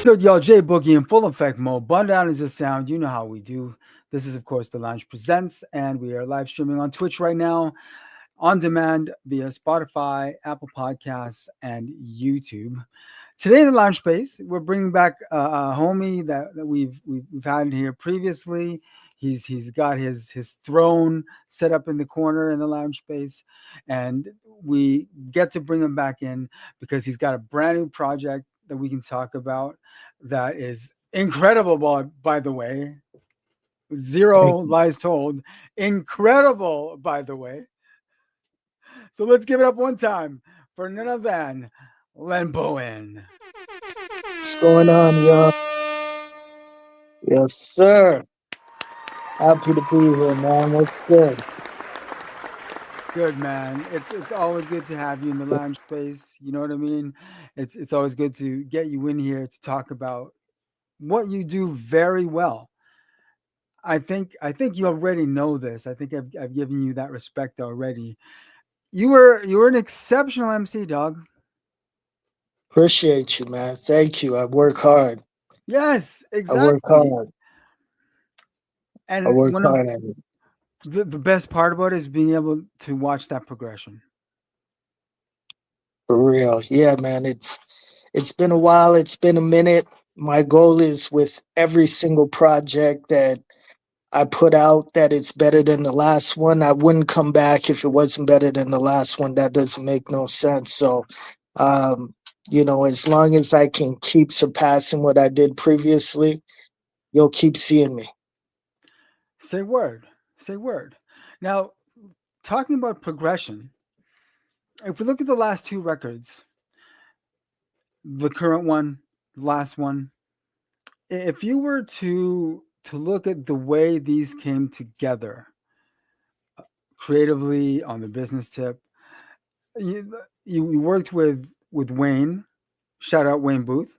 good, y'all? J Boogie in full effect mode. Bun down is the sound. You know how we do. This is, of course, The Lounge Presents, and we are live streaming on Twitch right now, on demand via Spotify, Apple Podcasts, and YouTube. Today in the Lounge Space, we're bringing back a homie that we've had here previously. He's got his throne set up in the corner in the lounge space, and we get to bring him back in because he's got a brand new project that we can talk about that is incredible. By the way, zero Thank you. lies told, incredible. By the way, so let's give it up one time for none other than Len Bowen. What's going on, y'all? Yes, sir. Happy to be here, man. What's good? Good man. It's always good to have you in the lounge space. You know what I mean? It's always good to get you in here to talk about what you do very well. I think you already know this. I think I've given you that respect already. You were an exceptional MC, dog. Appreciate you, man. Thank you. I work hard. Yes, I work exactly. hard. I And work one of hard at it. the best part about it is being able to watch that progression. For real. Yeah, man. It's been a while. It's been a minute. My goal is with every single project that I put out that it's better than the last one. I wouldn't come back if it wasn't better than the last one. That doesn't make no sense. So, um, as long as I can keep surpassing what I did previously, you'll keep seeing me. Say word. Say word. Now, talking about progression, if we look at the last two records, the current one, the last one, if you were to look at the way these came together creatively on the business tip, you worked with Wayne. Shout out Wayne Booth.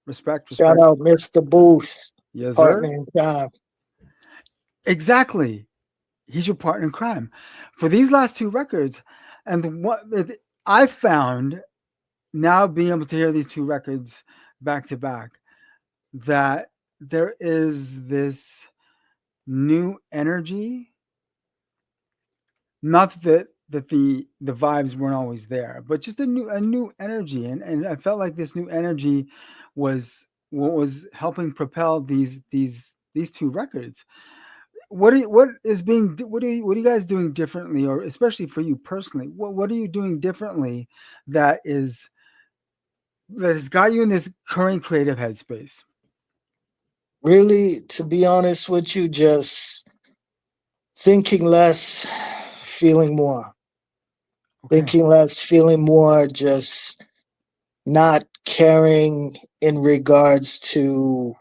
Respect, Shout respect. out Mr. Booth, Yes, partner sir. in crime. Exactly. He's your partner in crime for these last two records. And what I found now being able to hear these two records back to back, that there is this new energy. Not that the vibes weren't always there, but just a new energy, and I felt like this new energy was what was helping propel these two records. What are you guys doing differently, or especially for you personally? What are you doing differently that is that has got you in this current creative headspace? Really, to be honest with you, just thinking less, feeling more. Okay. Thinking less, feeling more, just not caring in regards to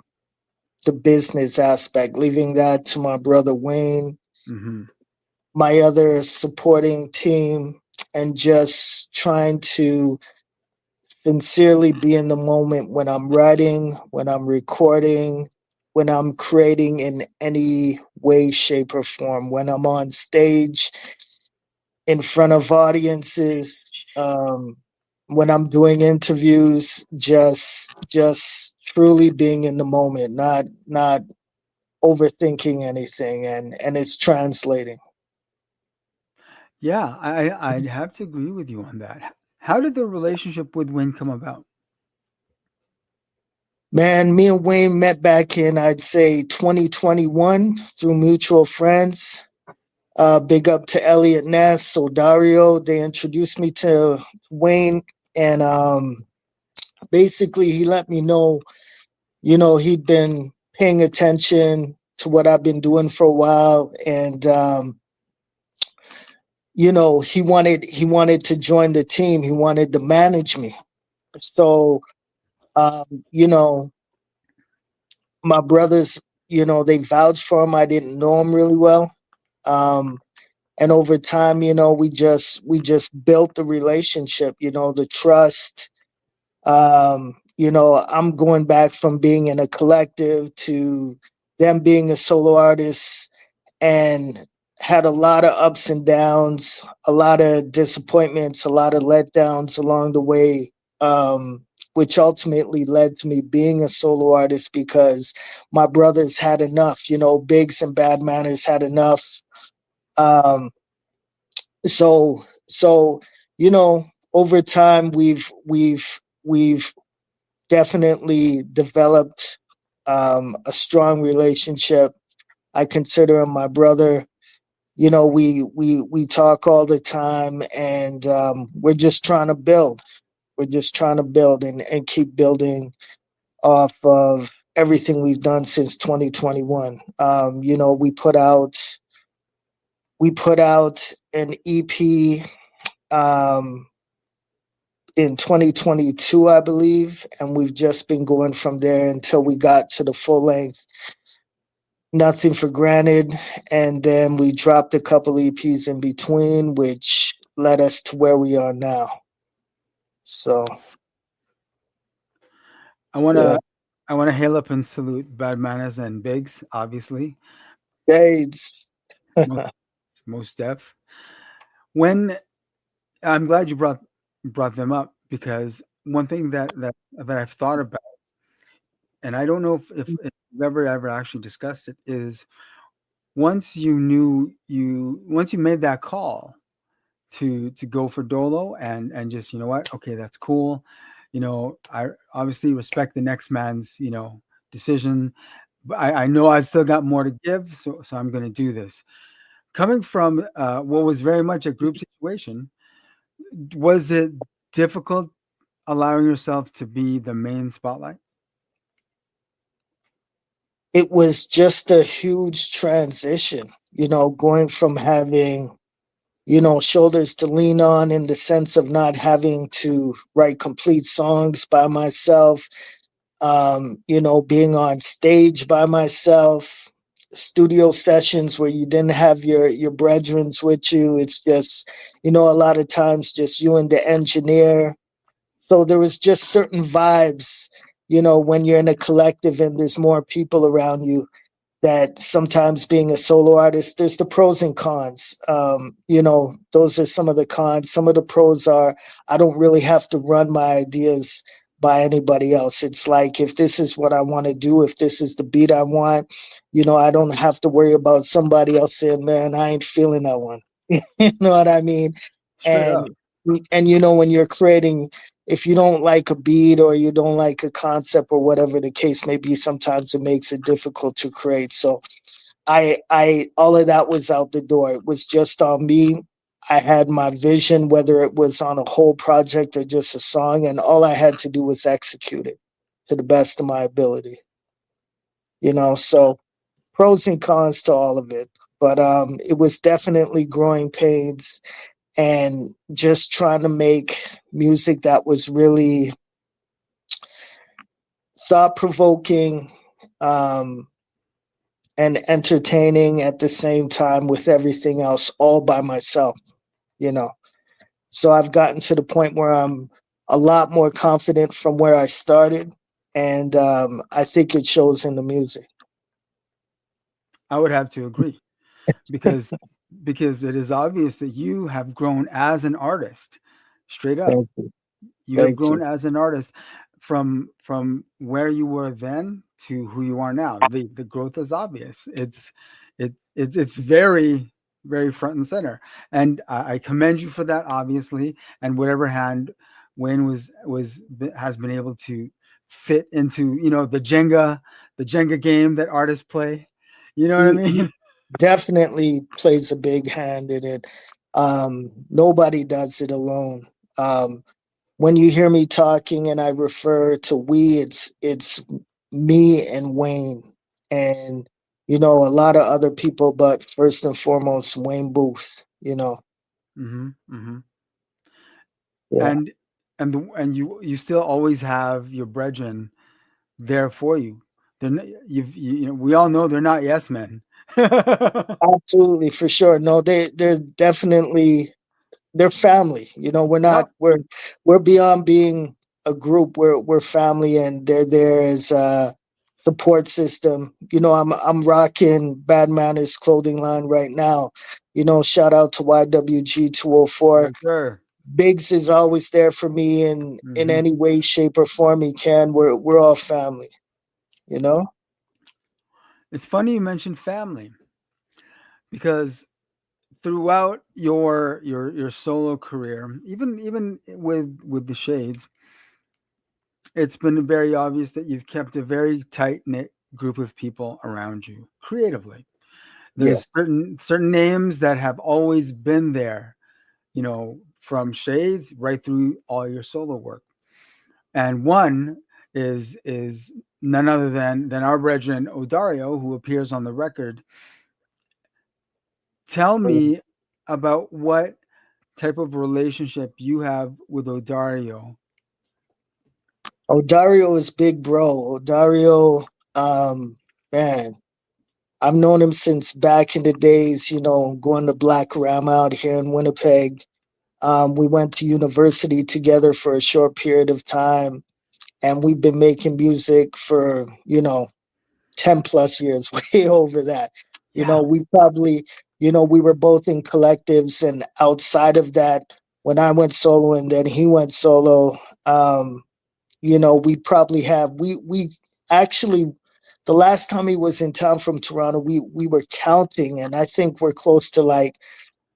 the business aspect, leaving that to my brother Wayne, Mm-hmm. my other supporting team, and just trying to sincerely be in the moment when I'm writing, when I'm recording, when I'm creating in any way, shape, or form, when I'm on stage in front of audiences, um, when I'm doing interviews, just truly being in the moment, not overthinking anything, and it's translating. Yeah, I'd have to agree with you on that. How did the relationship with Wayne come about? Man, me and Wayne met back in, I'd say, 2021 through mutual friends. Big up to Elliot Ness, Odario. They introduced me to Wayne, and basically he let me know, he'd been paying attention to what I've been doing for a while, and he wanted to join the team. He wanted to manage me. So, um, you know, my brothers, they vouched for him. I didn't know him really well. Um, and over time, we just built the relationship, the trust. I'm going back from being in a collective to them being a solo artist, and had a lot of ups and downs, a lot of disappointments, a lot of letdowns along the way. Um, which ultimately led to me being a solo artist because my brothers had enough. Biggs and Bad Manners had enough. Um, so over time we've definitely developed a strong relationship. I consider him my brother. We talk all the time, and we're just trying to build. We're just trying to build and keep building off of everything we've done since 2021. We put out an EP um, in 2022, I believe, and we've just been going from there until we got to the full length Nothing for Granted, and then we dropped a couple EPs in between, which led us to where we are now. So I want yeah, to I want to hail up and salute Bad Manners and Biggs, obviously. Dates. Most, most def. When I'm glad you brought them up, because one thing that I've thought about, and I don't know if we've ever actually discussed it, is once you made that call to go for Dolo, and just, what, okay, that's cool. I obviously respect the next man's, decision, but I know I've still got more to give, so I'm going to do this. Coming from what was very much a group situation, was it difficult allowing yourself to be the main spotlight? It was just a huge transition, going from having, shoulders to lean on in the sense of not having to write complete songs by myself, being on stage by myself, studio sessions where you didn't have your brethrens with you. It's just, a lot of times just you and the engineer. So there was just certain vibes, when you're in a collective and there's more people around you, that sometimes being a solo artist, there's the pros and cons. Those are some of the cons. Some of the pros are I don't really have to run my ideas by anybody else. It's like, if this is what I want to do, if this is the beat I want, I don't have to worry about somebody else saying, man, I ain't feeling that one. You know what I mean? Straight And up. when you're creating, if you don't like a beat or you don't like a concept or whatever the case may be, sometimes it makes it difficult to create. So I all of that was out the door. It was just on me. I had my vision, whether it was on a whole project or just a song, and all I had to do was execute it to the best of my ability. So pros and cons to all of it. But it was definitely growing pains and just trying to make music that was really thought provoking, um, and entertaining at the same time with everything else all by myself, you know. So I've gotten to the point where I'm a lot more confident from where I started, and I think it shows in the music. I would have to agree, because it is obvious that you have grown as an artist. Straight up, Thank you. you have Thank you. grown as an artist from where you were then to who you are now. The growth is obvious. It's very, very front and center, and I commend you for that, obviously. And whatever hand Wayne has been able to fit into, the Jenga game that artists play. You know what I He mean? definitely plays a big hand in it. Nobody does it alone. Um, when you hear me talking and I refer to we, it's me and Wayne, and a lot of other people, but first and foremost Wayne Booth. Hmm. Hmm. Yeah, And you still always have your brethren there for you. We all know they're not yes men. absolutely, for sure. No, they're definitely, they're family. We're Yep. not we're beyond being a group. We're family, and they're there as a support system. I'm rocking Bad Manners clothing line right now. Shout out to YWG 204. Yes, sir. Biggs is always there for me in Hmm. any way, shape, or form he can. We're all family, you know? It's funny you mentioned family because throughout your solo career, even with the Shades, it's been very obvious that you've kept a very tight knit group of people around you creatively. Yeah. There's certain names that have always been there, from Shades right through all your solo work. And one is none other than our brethren Odario, who appears on the record. Tell me about what type of relationship you have with Odario. Odario is big bro. Odario, um, man, I've known him since back in the days, going to Black Ram out here in Winnipeg. We went to university together for a short period of time, and we've been making music for, 10 plus years, way over that. Yeah. We probably, we were both in collectives, and outside of that, when I went solo and then he went solo, um, we probably have, we actually, the last time he was in town from Toronto, we were counting, and I think we're close to like,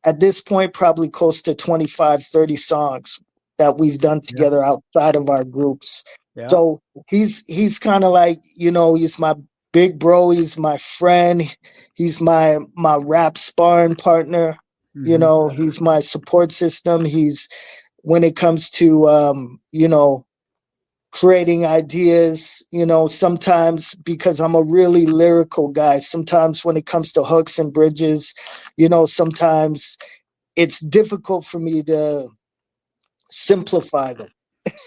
at this point, probably close to 25, 30 songs that we've done Yeah. together outside of our groups. Yeah. So he's kind of like, he's my big bro, he's my friend, he's my rap sparring partner, Hmm. he's my support system. He's when it comes to creating ideas, sometimes because I'm a really lyrical guy, sometimes when it comes to hooks and bridges, sometimes it's difficult for me to simplify them.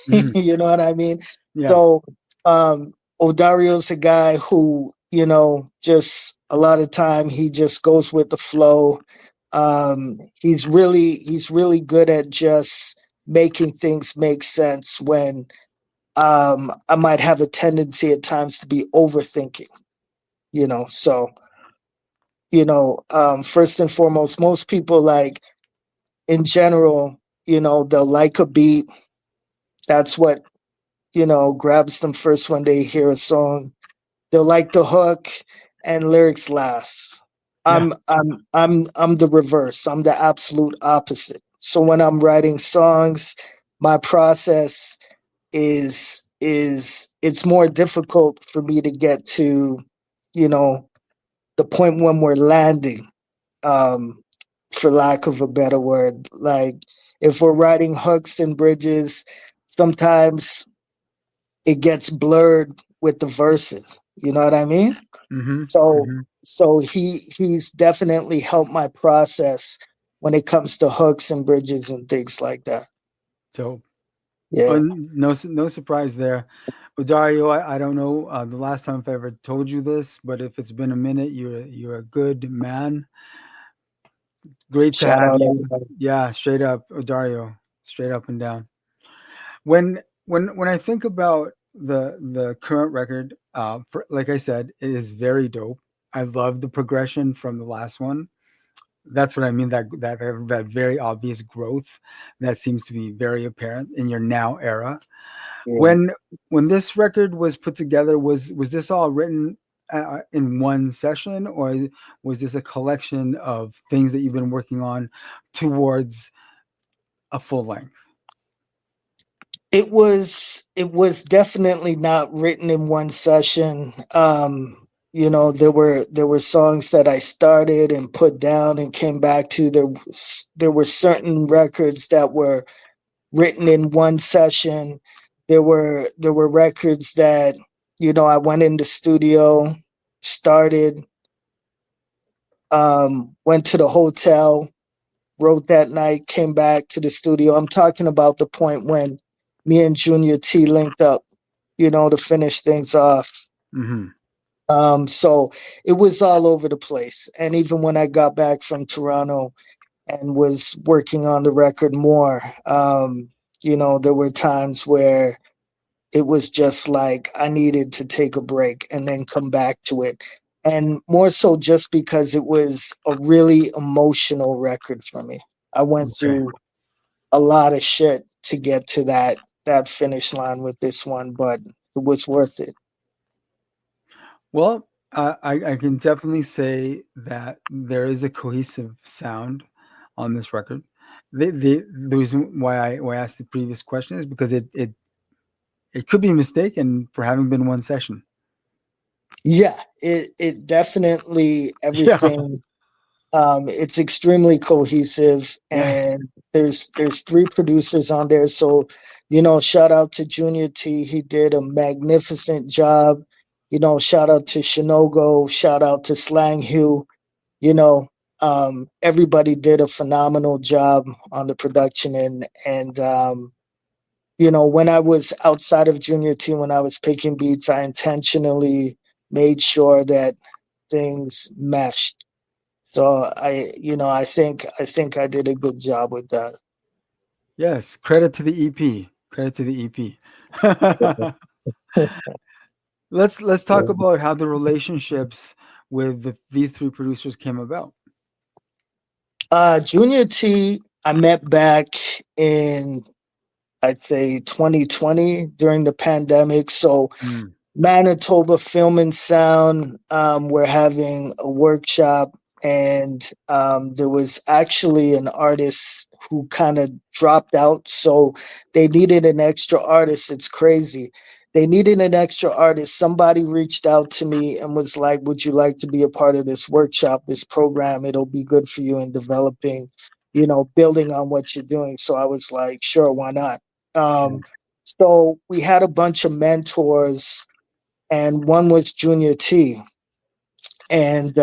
Hmm. You know what I mean? Yeah. So Odario's a guy who, just a lot of time he just goes with the flow. He's really good at just making things make sense when I might have a tendency at times to be overthinking, so first and foremost, most people, like, in general, they'll like a beat. That's what, grabs them first when they hear a song. They'll like the hook, and lyrics last. Yeah. I'm the reverse. I'm the absolute opposite. So when I'm writing songs, my process is it's more difficult for me to get to, you know, the point when we're landing, um, for lack of a better word. Like, if we're writing hooks and bridges, sometimes it gets blurred with the verses. You know what I mean? Hmm. So Hmm. so he's definitely helped my process when it comes to hooks and bridges and things like that. So, Yeah. no surprise there. Dario, I don't know the last time if I ever told you this, but if it's been a minute, you're a good man. Great to Shout have out you. everybody. Yeah, straight up, Dario, straight up and down. When I think about the current record, like I said, it is very dope. I love the progression from the last one. That's what I mean. That very obvious growth that seems to be very apparent in your now era. Yeah. When when this record was put together, was this all written in one session, or was this a collection of things that you've been working on towards a full length? It was definitely not written in one session. There were songs that I started and put down and came back to. There were certain records that were written in one session. There were records that, I went in the studio, started, went to the hotel, wrote that night, came back to the studio. I'm talking about the point when me and Junia-T linked up, to finish things off. Hmm. So it was all over the place. And even when I got back from Toronto and was working on the record more, there were times where it was just like I needed to take a break and then come back to it. And more so just because it was a really emotional record for me. I went Okay. through a lot of shit to get to that finish line with this one, but it was worth it. Well, I can definitely say that there is a cohesive sound on this record. The reason why I asked the previous question is because it could be mistaken for having been one session. Yeah, it definitely Yeah. everything. It's extremely cohesive, Yes. and there's three producers on there. So, shout out to Junia-T. He did a magnificent job. Shout out to Shinogo. Shout out to Slang Hugh. You know, everybody did a phenomenal job on the production, and when I was outside of Junia-T, when I was picking beats, I intentionally made sure that things meshed. So I think I did a good job with that. Yes. Credit to the EP. Credit to the EP. Let's talk about how the relationships with these three producers came about. Junia-T, I met back in, I'd say, 2020 during the pandemic. So Mm. Manitoba Film and Sound, we're having a workshop, and there was actually an artist who kind of dropped out. So they needed an extra artist. It's crazy. They needed an extra artist. Somebody reached out to me and was like, "Would you like to be a part of this workshop, this program? It'll be good for you in developing, building on what you're doing." So I was like, "Sure, why not?" Yeah. So we had a bunch of mentors, and one was Junia-T. And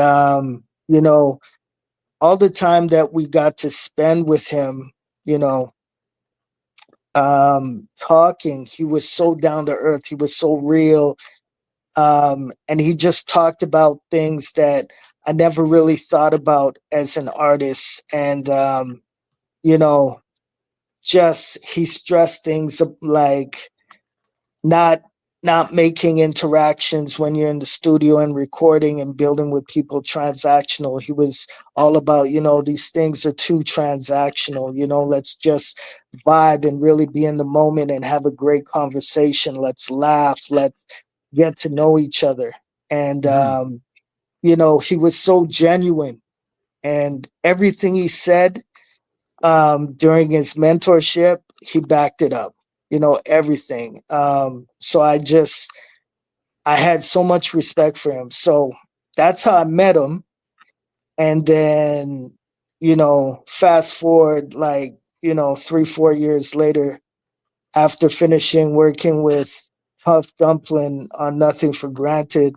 all the time that we got to spend with him, you know, talking, he was so down to earth, he was so real, and he just talked about things that I never really thought about as an artist, and you know, just he stressed things like not not making interactions when you're in the studio and recording and building with people transactional. He was all about, these things are too transactional. Let's just vibe and really be in the moment and have a great conversation. Let's laugh. Let's get to know each other. And Mhm. he was so genuine, and everything he said during his mentorship, he backed it up. Everything. So I had so much respect for him. So that's how I met him. And then, fast forward like, 3, 4 years later, after finishing working with Tough Dumpling on Nothing for Granted,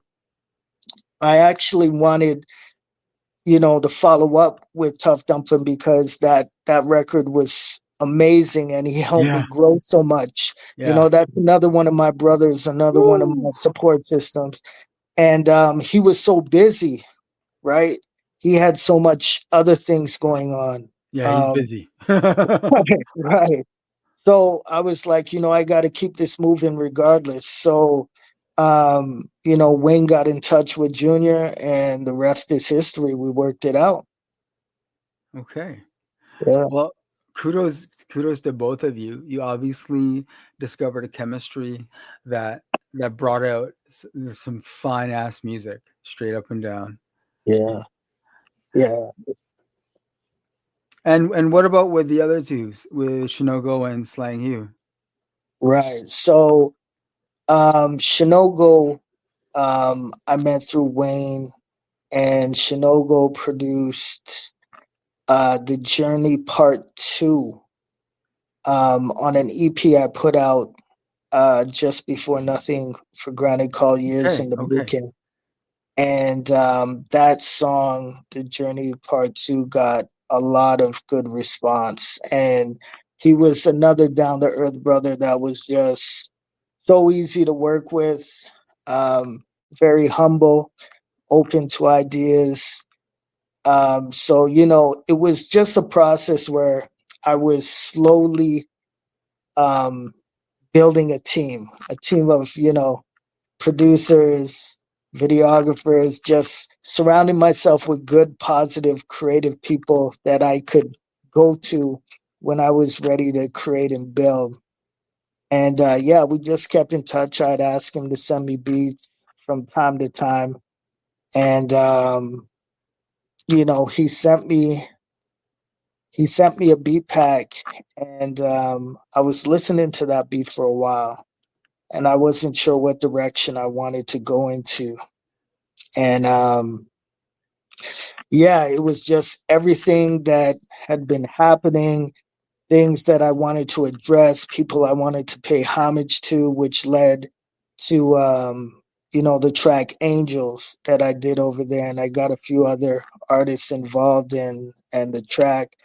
I actually wanted, to follow up with Tough Dumpling because that record was amazing, and he helped me Yeah. grow so much. Yeah. That's another one of my brothers, another one of Woo! my support systems. And he was so busy, right? He had so much other things going on. Yeah, he's Um, busy. right. So I was like, I got to keep this moving regardless. So, Wayne got in touch with Junior, and the rest is history. We worked it out. Okay. Yeah. Well, kudos to both of you. You obviously discovered a chemistry that brought out some fine ass music, straight up and down. Yeah. Yeah. And what about with the other two, with Shinogo and Slang Hugh? Right. So, Shinogo, I met through Wayne, and Shinogo produced The Journey Part 2 on an EP I put out just before Nothing for Granted, called Years Okay, in the okay. Making. And that song, The Journey Part 2, got a lot of good response. And he was another down to earth brother that was just so easy to work with, very humble, open to ideas. So, it was just a process where I was slowly um, building a team of, producers, videographers, just surrounding myself with good, positive, creative people that I could go to when I was ready to create and build. And yeah, we just kept in touch. I'd ask him to send me beats from time to time. And you know, he sent me a beat pack, and I was listening to that beat for a while, and I wasn't sure what direction I wanted to go into. And yeah, it was just everything that had been happening, things that I wanted to address, people I wanted to pay homage to, which led to you know, the track Angels that I did over there, and I got a few other artists involved in and the track.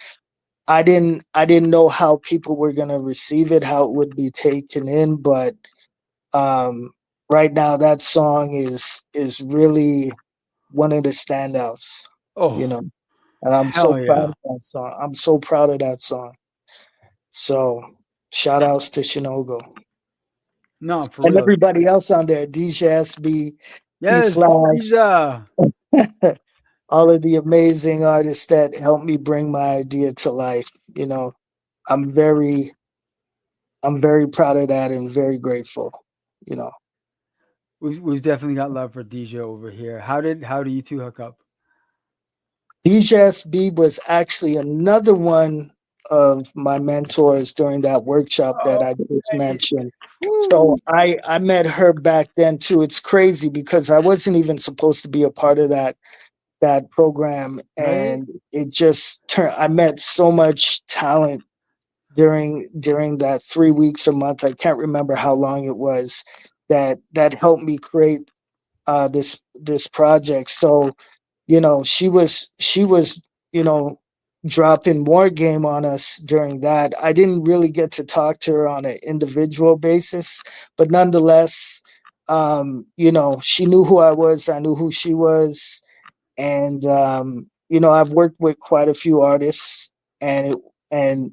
I didn't know how people were gonna receive it, how it would be taken in, but um right now that song is really one of the standouts, you Oh, know. And I'm so hell proud yeah. of that song. I'm so proud of that song. So shout outs to Shinogo. No, for And real. everybody else on there, DJSB, Yes, TSLavv, Deja. all of the amazing artists that helped me bring my idea to life. You know, I'm very I'm very proud of that and very grateful. You know, We've definitely got love for Deja over here. How do you two hook up? DJSB was actually another one of my mentors during that workshop that Oh, I just nice. mentioned. So Woo. I met her back then too. It's crazy because I wasn't even supposed to be a part of that program, Right? and it just turned. I met so much talent during that 3 weeks a month. I can't remember how long it was that helped me create this project. So you know, she was you know, dropping more game on us during that. I didn't really get to talk to her on an individual basis, but nonetheless, you know, she knew who I was, I knew who she was. And you know, I've worked with quite a few artists, and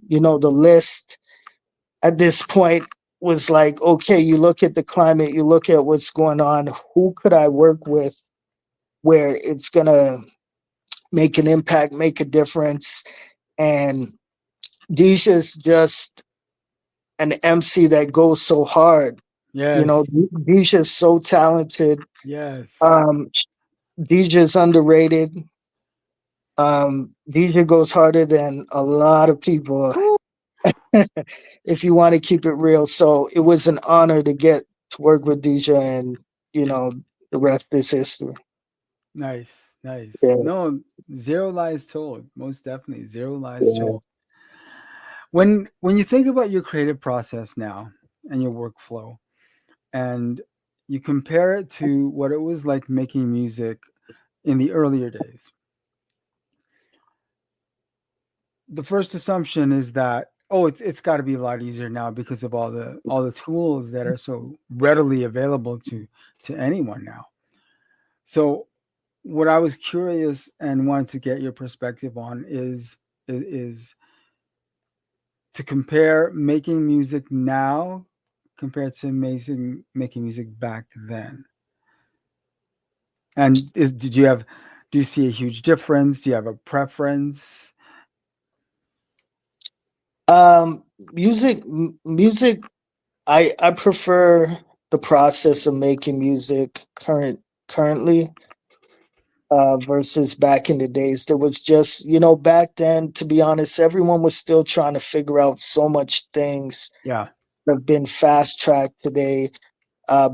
you know, the list at this point was like, okay, you look at the climate, you look at what's going on, who could I work with where it's gonna make an impact, make a difference. And Disha's just an MC that goes so hard. You know, Yes. Disha's so talented. Yes. Um, Disha's underrated. Disha goes harder than a lot of people, Woo. if you want to keep it real. So it was an honor to get to work with Disha, and you know, the rest is history. Nice. Nice. Yeah, No, zero lies told. Most definitely. Zero lies yeah. told. When you think about your creative process now and your workflow, and you compare it to what it was like making music in the earlier days, the first assumption is that, oh, it's got to be a lot easier now because of all the tools that are so readily available to anyone now. So what I was curious and wanted to get your perspective on is to compare making music now compared to making music back then. And do you see a huge difference? Do you have a preference? Music. I prefer the process of making music currently versus back in the days. There was just, you know, back then, to be honest, everyone was still trying to figure out so much things Yeah. that have been fast tracked today.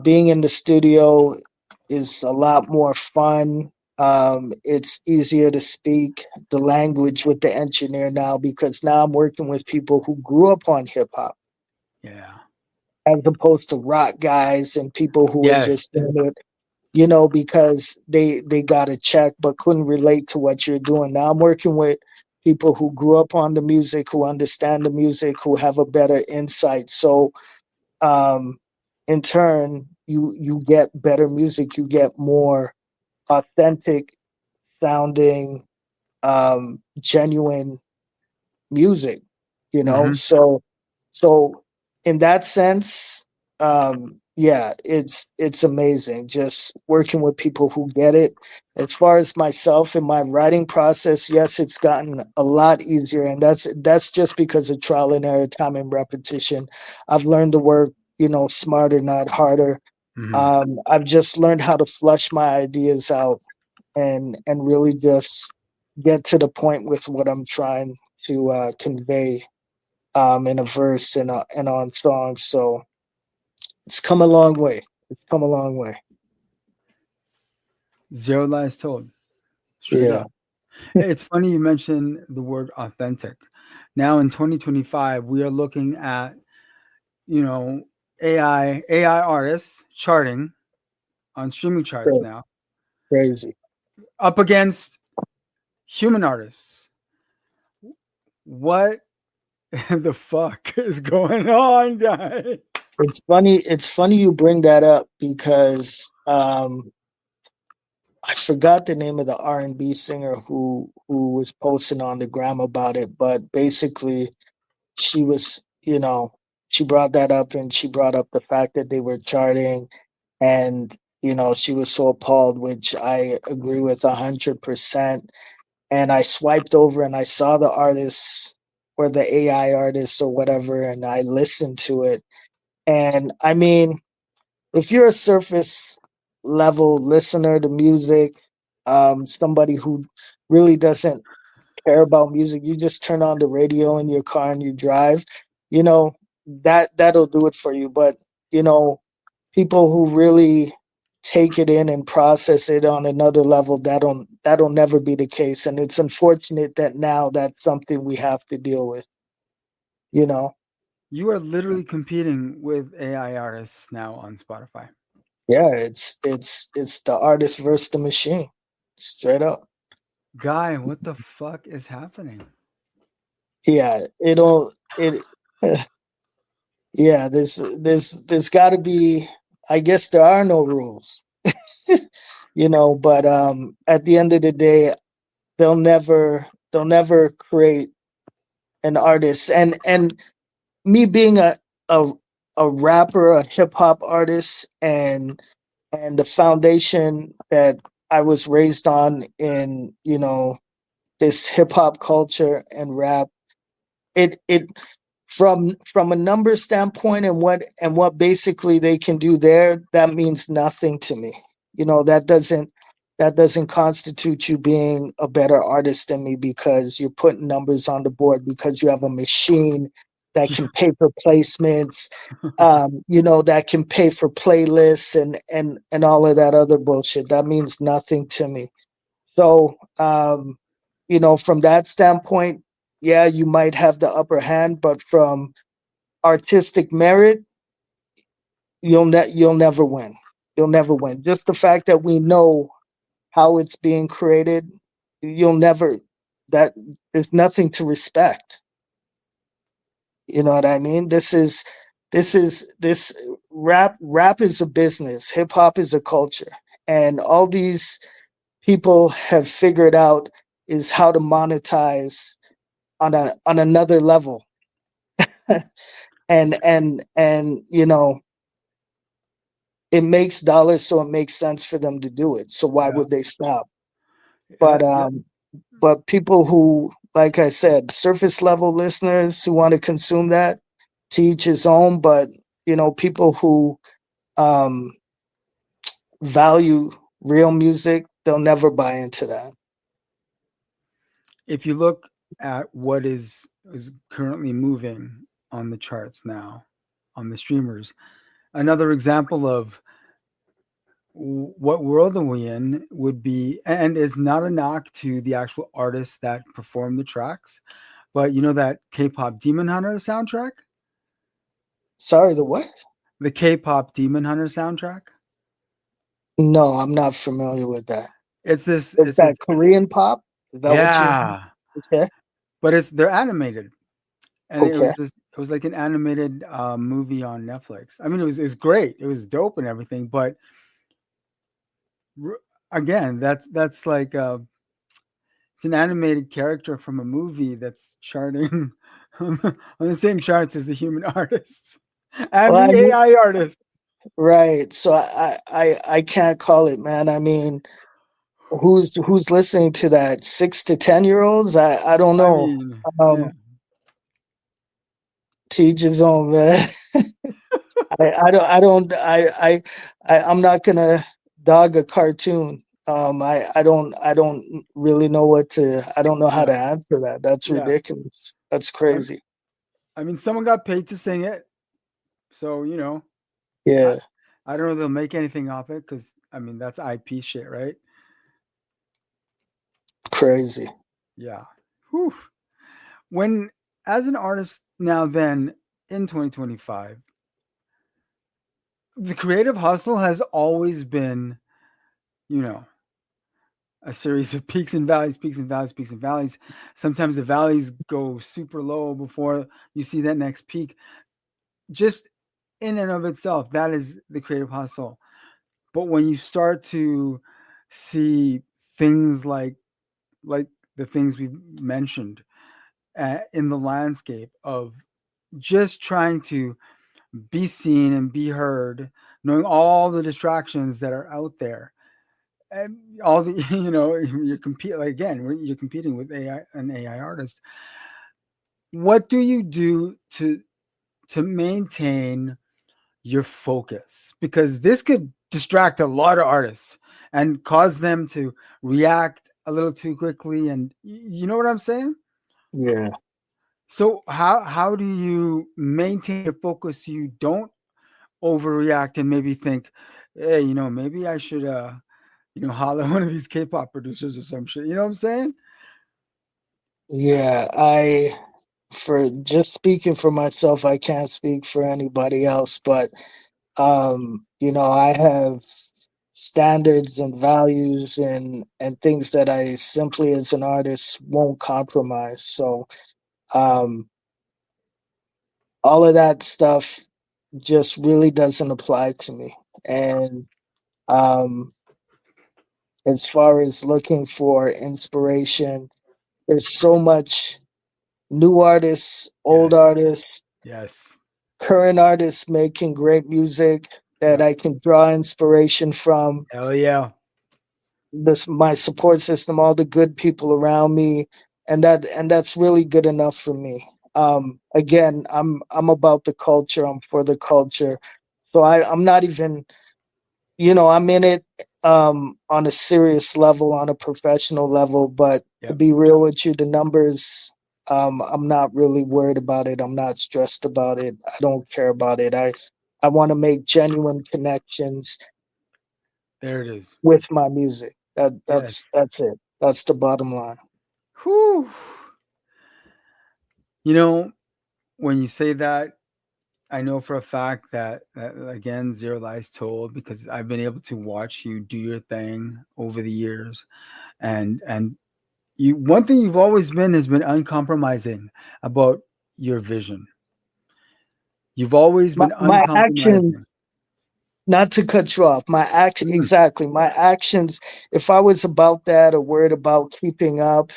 Being in the studio is a lot more fun. It's easier to speak the language with the engineer now, because now I'm working with people who grew up on hip hop Yeah. as opposed to rock guys and people who are Yes. just doing it, you know, because they got a check but couldn't relate to what you're doing. Now I'm working with people who grew up on the music, who understand the music, who have a better insight. So um in turn, you get better music, you get more authentic sounding, genuine music, you know. Hmm. So in that sense, yeah, it's amazing just working with people who get it. As far as myself and my writing process, yes, it's gotten a lot easier, and that's just because of trial and error, time and repetition. I've learned to work, smarter, not harder. Hmm. I've just learned how to flush my ideas out and really just get to the point with what I'm trying to convey in a verse and on songs. So it's come a long way. It's come a long way. Zero lies told, straight Yeah, up. It's funny you mentioned the word authentic. Now in 2025, we are looking at, you know, AI artists charting on streaming charts cra- now, crazy. up against human artists. What the fuck is going on, guys? It's funny. It's funny you bring that up because I forgot the name of the R&B singer who was posting on the gram about it, but basically she was, she brought that up and she brought up the fact that they were charting and she was so appalled, which I agree with 100%. And I swiped over and I saw the artists or the AI artists or whatever, and I listened to it. And I mean, if you're a surface level listener to music, somebody who really doesn't care about music, you just turn on the radio in your car and you drive, you know, that'll do it for you. But, you know, people who really take it in and process it on another level, that'll never be the case. And it's unfortunate that now that's something we have to deal with, you know. You are literally competing with AI artists now on Spotify. Yeah, it's the artist versus the machine. Straight up. Guy, what the fuck is happening? Yeah, it yeah, there's gotta be, I guess there are no rules. But at the end of the day, they'll never create an artist. And me being a a rapper, a hip hop artist, and the foundation that I was raised on in, this hip hop culture and rap, it from a number standpoint and what basically they can do there, that means nothing to me. That doesn't constitute you being a better artist than me because you're putting numbers on the board because you have a machine that Yeah. can pay for placements, that can pay for playlists and all of that other bullshit. That means nothing to me. So, from that standpoint, yeah, you might have the upper hand, but from artistic merit, you'll never win. You'll never win. Just the fact that we know how it's being created, you'll never that there's nothing to respect. You know what I mean? This rap is a business. Hip hop is a culture. And all these people have figured out is how to monetize on another level. And it makes dollars, so it makes sense for them to do it. So why Yeah. would they stop? Yeah. But Yeah. people who, like I said, surface level listeners who want to consume that, to each his own. But people who um value real music, they'll never buy into that. If you look at what is currently moving on the charts now, on the streamers, another example of what world are we in would be, and it's not a knock to the actual artists that perform the tracks, but you know that K-pop Demon Hunter soundtrack, Sorry, the what? the K-pop Demon Hunter soundtrack. No, I'm not familiar with that. It's this. Is It's this. that Korean pop? Is that what you? Yeah, Okay, but they're animated, and it okay. was this. It was like an animated movie on Netflix. I mean, it was great. It was dope and everything, but r- again, that's like it's an animated character from a movie that's charting on the same charts as the human artists and Well, the AI artists. right. So I can't call it, man. I mean, who's listening to that? 6 to 10 year olds? I don't I know. mean, yeah. Um, Teach his own, man. I'm not gonna dog a cartoon. I don't really know what to. I don't know how Yeah. to answer that. That's Yeah. ridiculous. That's I, crazy. I mean, someone got paid to sing it. So, I, Yeah, I don't know if they'll make anything off it because, I mean, that's IP shit, right? crazy. Yeah. Whew. When, as an artist now, then in 2025, the creative hustle has always been, you know, a series of peaks and valleys, peaks and valleys, peaks and valleys. Sometimes the valleys go super low before you see that next peak. Just in and of itself, that is the creative hustle. But when you start to see things like the things we mentioned in the landscape of just trying to be seen and be heard, knowing all the distractions that are out there, and all the you're compete like again you're competing with AI artist. What do you do to maintain your focus? Because this could distract a lot of artists and cause them to react a little too quickly, and you know what I'm saying. Yeah, So how do you maintain your focus so you don't overreact and maybe think, hey, maybe I should holler at one of these K-pop producers or some shit. You know what I'm saying? yeah. I for just speaking for myself, I can't speak for anybody else, but I have standards and values and things that I simply as an artist won't compromise. So um all of that stuff just really doesn't apply to me. And um as far as looking for inspiration, there's so much new artists, old Yes. artists, Yes. current artists making great music that Yep. I can draw inspiration from. Hell yeah. This my support system, all the good people around me, and that's really good enough for me. Again, I'm about the culture. I'm for the culture. So I'm not even, I'm in it on a serious level, on a professional level, but to Yep. be real with you, the numbers, I'm not really worried about it. I'm not stressed about it. I don't care about it. I want to make genuine connections There it is. with my music. That Yes. that's it. That's the bottom line. Whew. You know, when you say that, I know for a fact that again, zero lies told, because I've been able to watch you do your thing over the years, and you one thing you've always been has been uncompromising about your vision. You've always My been my uncompromising. actions, not to cut you off, my action Mm, exactly. My actions, if I was about that or worried about keeping up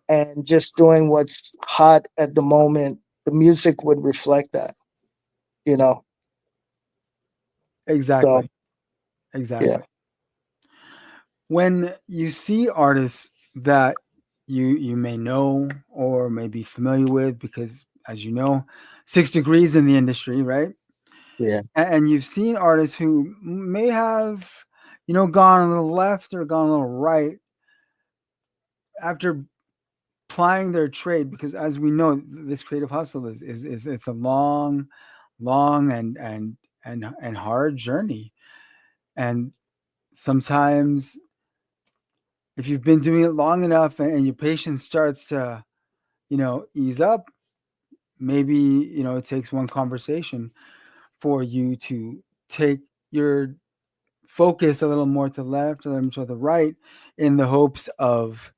and just doing what's hot at the moment, the music would reflect that, you know. So exactly. yeah, Exactly. When you see artists that you may know or may be familiar with, because as you know, 6 degrees in the industry, right? yeah, And you've seen artists who may have gone a little left or gone a little right after plying their trade, because as we know, this creative hustle is it's a long and hard journey. And sometimes if you've been doing it long enough and your patience starts to ease up, maybe it takes one conversation for you to take your focus a little more to the left, a little to the right, in the hopes of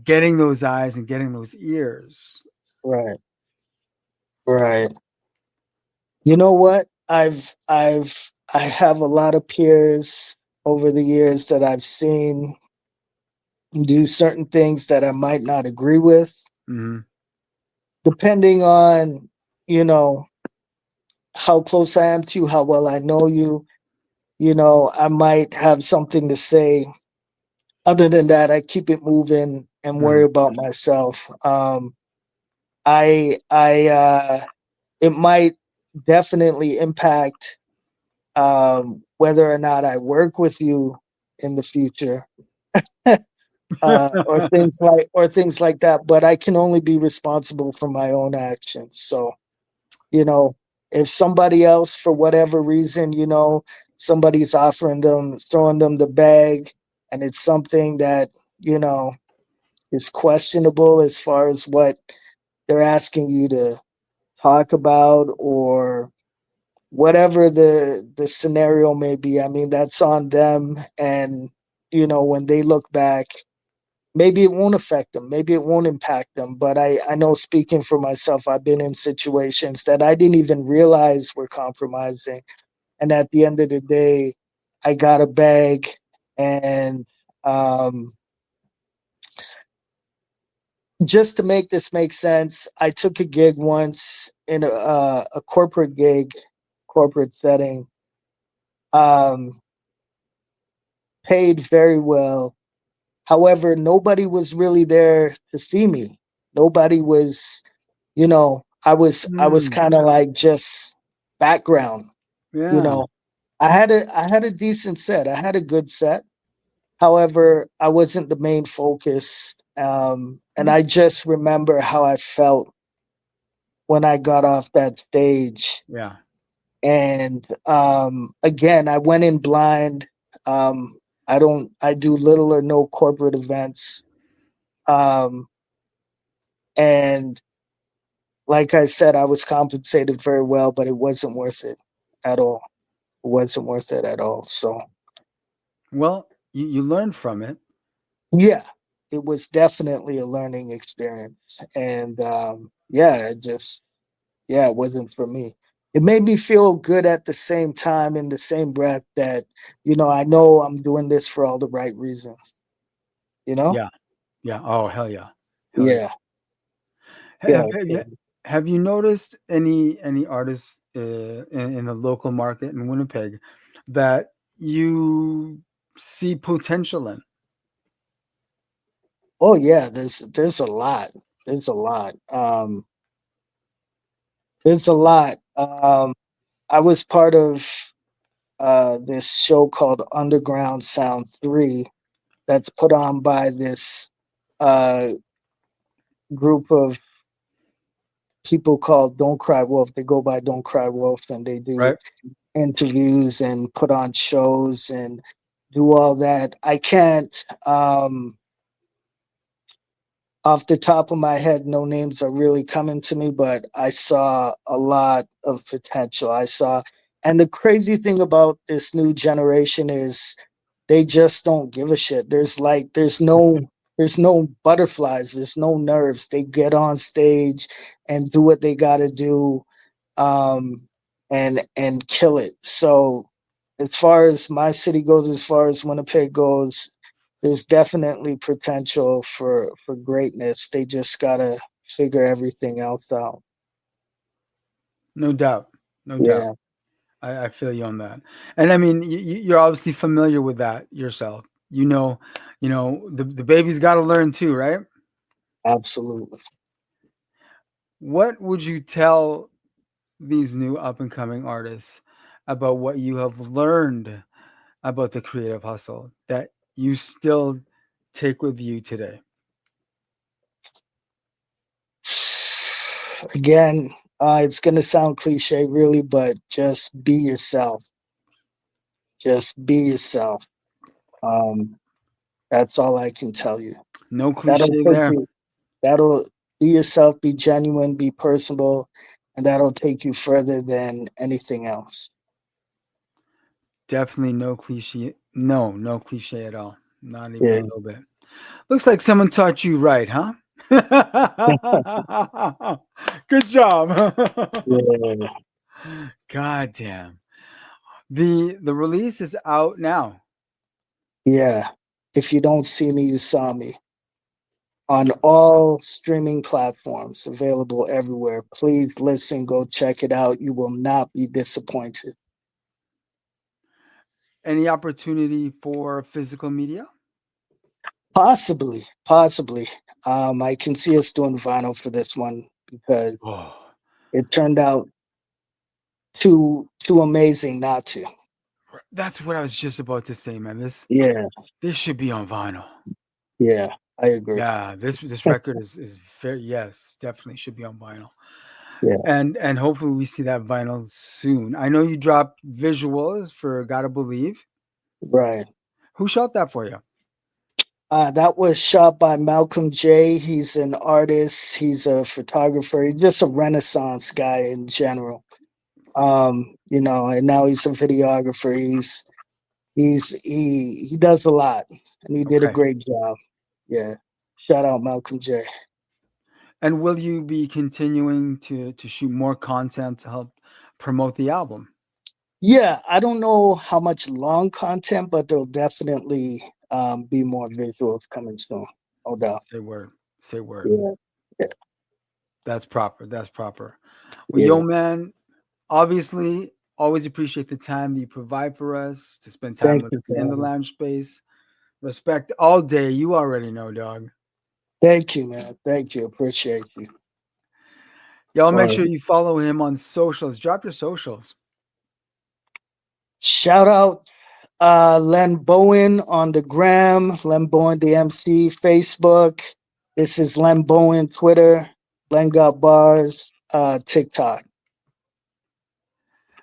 getting those eyes and getting those ears. right, right. You know what? I have a lot of peers over the years that I've seen do certain things that I might not agree with, Hmm. depending on, you know, how close I am to you, how well I know you, I might have something to say. Other than that, I keep it moving and worry Mhm. about myself. I it might definitely impact whether or not I work with you in the future, or things like that. But I can only be responsible for my own actions. So, you know, if somebody else, for whatever reason, somebody's throwing them the bag, and it's something that you know is questionable as far as what they're asking you to talk about, or whatever the scenario may be. I mean, that's on them. And when they look back, maybe it won't affect them, maybe it won't impact them. But I know, speaking for myself, I've been in situations that I didn't even realize were compromising, and at the end of the day, I got a bag. And um just to make this make sense, I took a gig once in a corporate gig, corporate setting, um, paid very well. However, nobody was really there to see me. Nobody was, I was Mm. kind of like just background. You Yeah. know, I had a decent set. I had a good set. However, I wasn't the main focus. And I just remember how I felt when I got off that stage. Yeah. And again, I went in blind. I do little or no corporate events. Um, and like I said, I was compensated very well, but it wasn't worth it at all. It wasn't worth it at all. So Well, you learned from it. yeah, it was definitely a learning experience. And yeah, it wasn't for me. It made me feel good at the same time, in the same breath, that, I know I'm doing this for all the right reasons, you know? Yeah. Yeah. Oh, hell yeah. Hell yeah. Yeah. Have, Yeah. have you have you noticed any artists in the local market in Winnipeg that you see potential in? Oh yeah, there's a lot. There's a lot. There's a lot. I was part of this show called Underground Sound 3, that's put on by this uh, group of people called Don't Cry Wolf. They go by Don't Cry Wolf, and they do Right. interviews and put on shows and do all that. I can't, off the top of my head, no names are really coming to me, but I saw a lot of potential. And the crazy thing about this new generation is they just don't give a shit. There's no butterflies, there's no nerves. They get on stage and do what they got to do, um, and kill it. So as far as my city goes, as far as Winnipeg goes, there's definitely potential for greatness. They just gotta figure everything else out. No doubt. No doubt. Yeah, I feel you on that. And I mean, you're obviously familiar with that yourself. The baby's got to learn too, right? absolutely. What would you tell these new up and coming artists about what you have learned about the creative hustle that you still take with you today? Again, it's gonna sound cliche, really, but just be yourself. Just be yourself. Um, that's all I can tell you. No That'll cliche take there. you. That'll Be yourself, be genuine, be personable, and that'll take you further than anything else. Definitely no cliche. No, no cliche at all. Not even a Yeah. little bit. Looks like someone taught you right, huh? Good job. Yeah. God damn. The release is out now. Yeah. If you don't see me, you saw me. on all streaming platforms, available everywhere. Please listen, go check it out. You will not be disappointed. Any opportunity for physical media? Possibly, possibly. I can see us doing vinyl for this one because Oh, it turned out too amazing not to. that's what I was just about to say, man. Yeah, This should be on vinyl. yeah, I agree. Yeah, this record is very, yes, definitely should be on vinyl. Yeah, And hopefully we see that vinyl soon. I know you dropped visuals for Gotta Believe. right. Who shot that for you? That was shot by Malcolm J. He's an artist. He's a photographer. He's just a Renaissance guy in general. And now he's a videographer. He does a lot, and he did a Okay. great job. Yeah, shout out Malcolm J. And will you be continuing to shoot more content to help promote the album? Yeah, I don't know how much long content, but there'll definitely be more visuals coming soon. No doubt. Say word. Say word. Yeah, yeah, That's proper. That's proper. Well, yeah. yo, man, obviously, always appreciate the time that you provide for us to spend time Thank with you, us in the man. lounge space. Respect all day. You already know, dog. Thank you, man. Thank you. Appreciate you. Y'all All make right. sure you follow him on socials. Drop your socials. Shout out Len Bowen on the gram, Len Bowen the MC, Facebook. This is Len Bowen, Twitter, Len Got Bars, TikTok.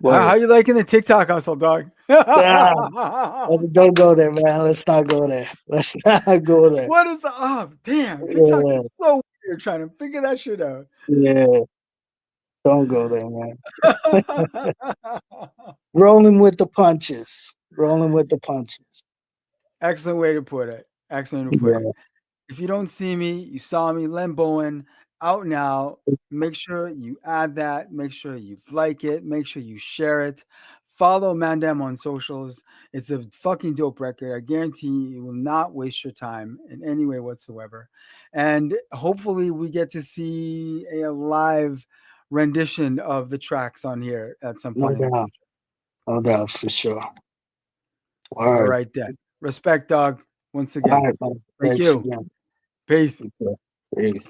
How Word. you liking the TikTok hustle, dog? Ah, don't go there, man. Let's not go there. Let's not go there. What is up? Damn, TikTok Yeah, is so weird trying to figure that shit out. yeah. Don't go there, man. Rolling with the punches. Rolling with the punches. Excellent way to put it. Excellent way to put it. Yeah. If you don't see me, you saw me, Len Bowen, out now. Make sure you add that. Make sure you like it. Make sure you share it. Follow Mandem on socials. It's a fucking dope record. I guarantee it will not waste your time in any way whatsoever. And hopefully, we get to see a live rendition of the tracks on here at some No point in the doubt. future. No doubt for sure. All Word. right, then. Respect, dog. Once All again. right, man. Thank Thanks you. again. Peace. Okay. Peace.